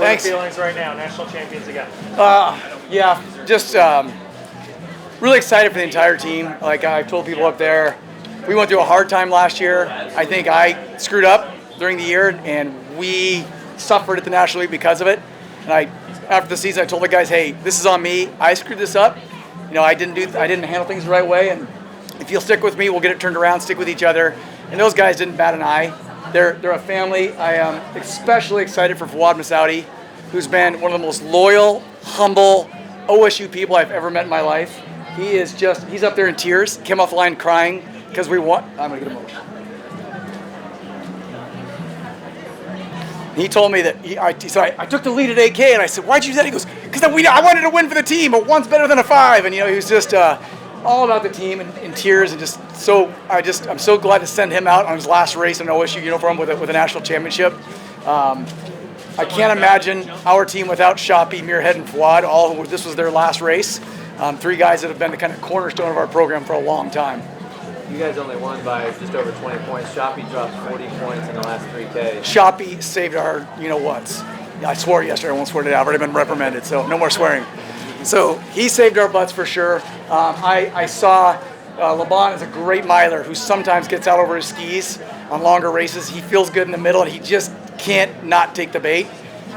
Thanks. What are the feelings right now? National champions again. Yeah, just really excited for the entire team. Like I told people up there, we went through a hard time last year. I think I screwed up during the year, and we suffered at the National League because of it. And after the season, I told the guys, hey, this is on me. I screwed this up. You know, I didn't handle things the right way, and if you'll stick with me, we'll get it turned around, stick with each other. And those guys didn't bat an eye. They're a family. I am especially excited for Fawad Masaudi, who's been one of the most loyal, humble OSU people I've ever met in my life. He's up there in tears, came off the line crying because we won. I'm going to get emotional. He told me that he said, I took the lead at 8K, and I said, why'd you do that? He goes, because I wanted to win for the team. A 1's better than a 5. And, you know, he was just all about the team and in tears. And I'm so glad to send him out on his last race in an OSU uniform with a national championship. I can't imagine our team without Shoppy, Muirhead, and Fawad. This was their last race. 3 guys that have been the kind of cornerstone of our program for a long time. You guys only won by just over 20 points. Shoppy dropped 40 points in the last 3Ks. Shoppy saved our you-know-whats. I swore yesterday. I won't swear today. I've already been reprimanded, so no more swearing. So he saved our butts for sure. I saw Laban is a great miler who sometimes gets out over his skis on longer races. He feels good in the middle, and he just can't not take the bait.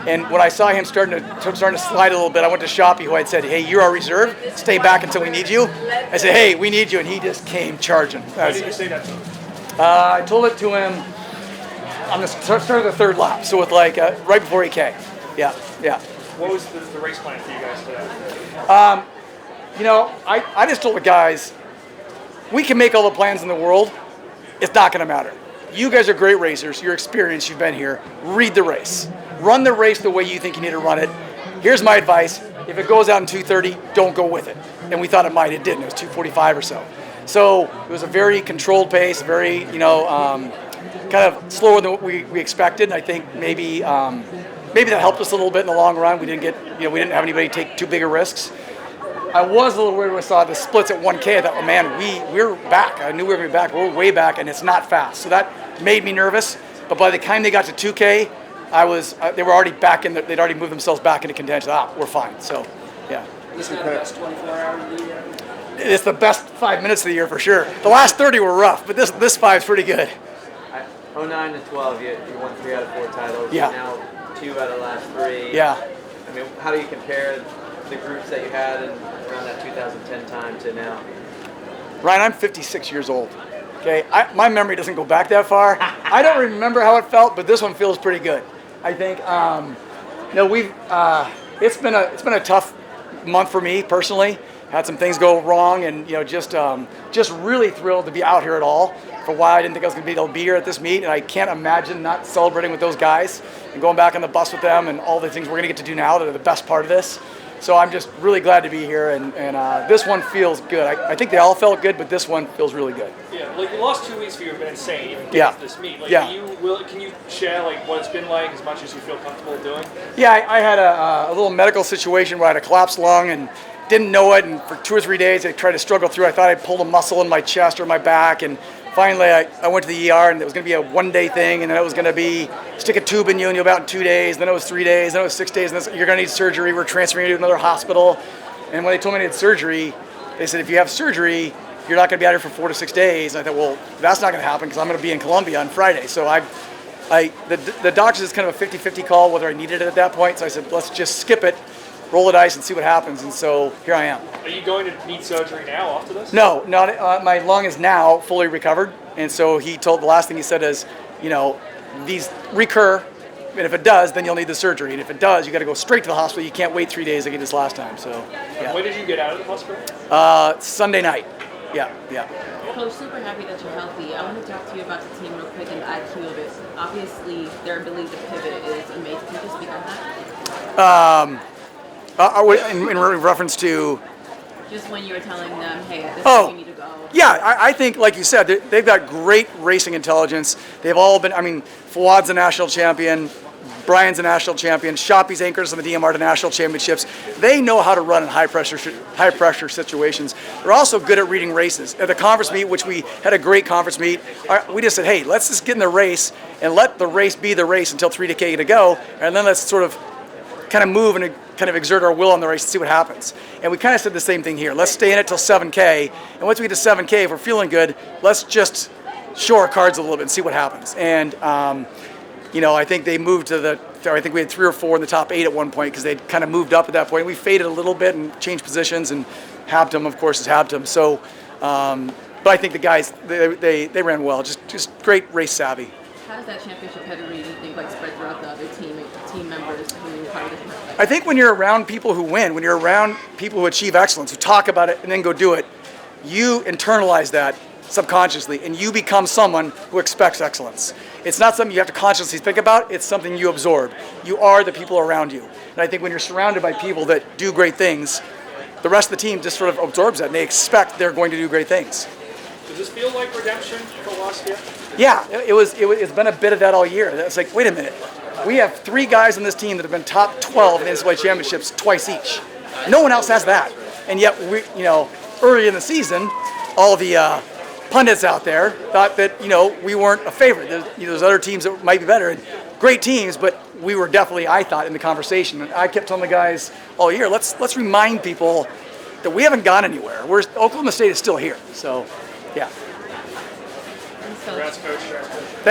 And when I saw him starting to slide a little bit, I went to Shoppy, who I'd said, hey, you're our reserve. Stay back until we need you. I said, hey, we need you. And he just came charging. Why did you say that to him? I told it to him on the start of the 3rd lap, so with right before 8K. Yeah. What was the race plan for you guys today? I just told the guys, we can make all the plans in the world. It's not going to matter. You guys are great racers. You're experienced. You've been here. Read the race. Run the race the way you think you need to run it. Here's my advice. If it goes out in 2:30, don't go with it. And we thought it might. It didn't. It was 2:45 or so. So it was a very controlled pace, very, kind of slower than what we expected. And I think maybe that helped us a little bit in the long run. We didn't have anybody take too big of risks. I was a little worried when I saw the splits at 1K. I thought, oh man, we're back. I knew we were going to be back. We're way back, and it's not fast. So that made me nervous. But by the time they got to 2K, they were already back in. They'd already moved themselves back into contention. We're fine. So, yeah. This is the best 24 hours of the year. It's the best 5 minutes of the year for sure. The last 30 were rough, but this 5 is pretty good. 09 to 12, you won 3 out of 4 titles. Yeah. Now 2 out of the last 3. Yeah. I mean, how do you compare the groups that you had around that 2010 time to now? Ryan, I'm 56 years old. Okay, my memory doesn't go back that far. I don't remember how it felt, but this one feels pretty good. I think it's been a tough month for me personally. Had some things go wrong, and just really thrilled to be out here at all. For a while, I didn't think I was going to be able to be here at this meet, and I can't imagine not celebrating with those guys and going back on the bus with them and all the things we're going to get to do now that are the best part of this. So I'm just really glad to be here, and this one feels good. I think they all felt good, but this one feels really good. Yeah, like the last 2 weeks for you have been insane, even getting to this meet. Like, yeah. Can you share what it's been like as much as you feel comfortable doing? Yeah, I had a little medical situation where I had a collapsed lung and didn't know it, and for 2 or 3 days I tried to struggle through. I thought I pulled a muscle in my chest or my back, and finally I went to the ER, and it was going to be a 1-day thing, and then it was going to be stick a tube in you and you'll be out in 2 days, then it was 3 days, then it was 6 days, and you're going to need surgery. We're transferring you to another hospital. And when they told me I had surgery, they said, if you have surgery, you're not going to be out here for 4 to 6 days. And I thought, well, that's not going to happen because I'm going to be in Columbia on Friday. So the doctors is kind of a 50-50 call whether I needed it at that point. So I said, let's just skip it, roll the dice, and see what happens. And so here I am. Are you going to need surgery now after this? No, not. My lung is now fully recovered. And so the last thing he said is, these recur. And if it does, then you'll need the surgery. And if it does, you got to go straight to the hospital. You can't wait 3 days like you did this last time. So, yeah. When did you get out of the hospital? Sunday night. Yeah. Coach, super happy that you're healthy. I want to talk to you about the team real quick and the IQ of it. Obviously, their ability to pivot is amazing. Can you just speak on that? In reference to? Just when you were telling them, hey, at this point you need to go. Yeah, I think, like you said, they've got great racing intelligence. They've all been, Fawad's a national champion, Brian's a national champion, Shoppy's anchors in the DMR to national championships. They know how to run in high pressure situations. They're also good at reading races. At the conference meet, which we had a great conference meet, we just said, hey, let's just get in the race and let the race be the race until 3K to go, and then let's sort of kind of move and kind of exert our will on the race and see what happens. And we kind of said the same thing here. Let's stay in it till 7K, and once we get to 7K, if we're feeling good, let's just show our cards a little bit and see what happens. And I think they moved I think we had 3 or 4 in the top 8 at one point because they'd kind of moved up at that point. We faded a little bit and changed positions, and Habtum, of course, is Habtum. So, but I think the guys, they ran well, just great race savvy. How does that championship pedigree, do you think, spread throughout the other team members who probably doesn't have? I think when you're around people who win, when you're around people who achieve excellence, who talk about it and then go do it, you internalize that subconsciously, and you become someone who expects excellence. It's not something you have to consciously think about, it's something you absorb. You are the people around you. And I think when you're surrounded by people that do great things, the rest of the team just sort of absorbs that, and they expect they're going to do great things. Does this feel like redemption for Lost yet? Yeah, it's been a bit of that all year. It's like, wait a minute. We have 3 guys on this team that have been top 12 in the NCAA championships twice each. No one else has that. And yet, early in the season, all the pundits out there thought that, we weren't a favorite. There's other teams that might be better. And great teams, but we were definitely, I thought, in the conversation. And I kept telling the guys all year, let's remind people that we haven't gone anywhere. Oklahoma State is still here. So, yeah. Congrats, Coach. Thanks.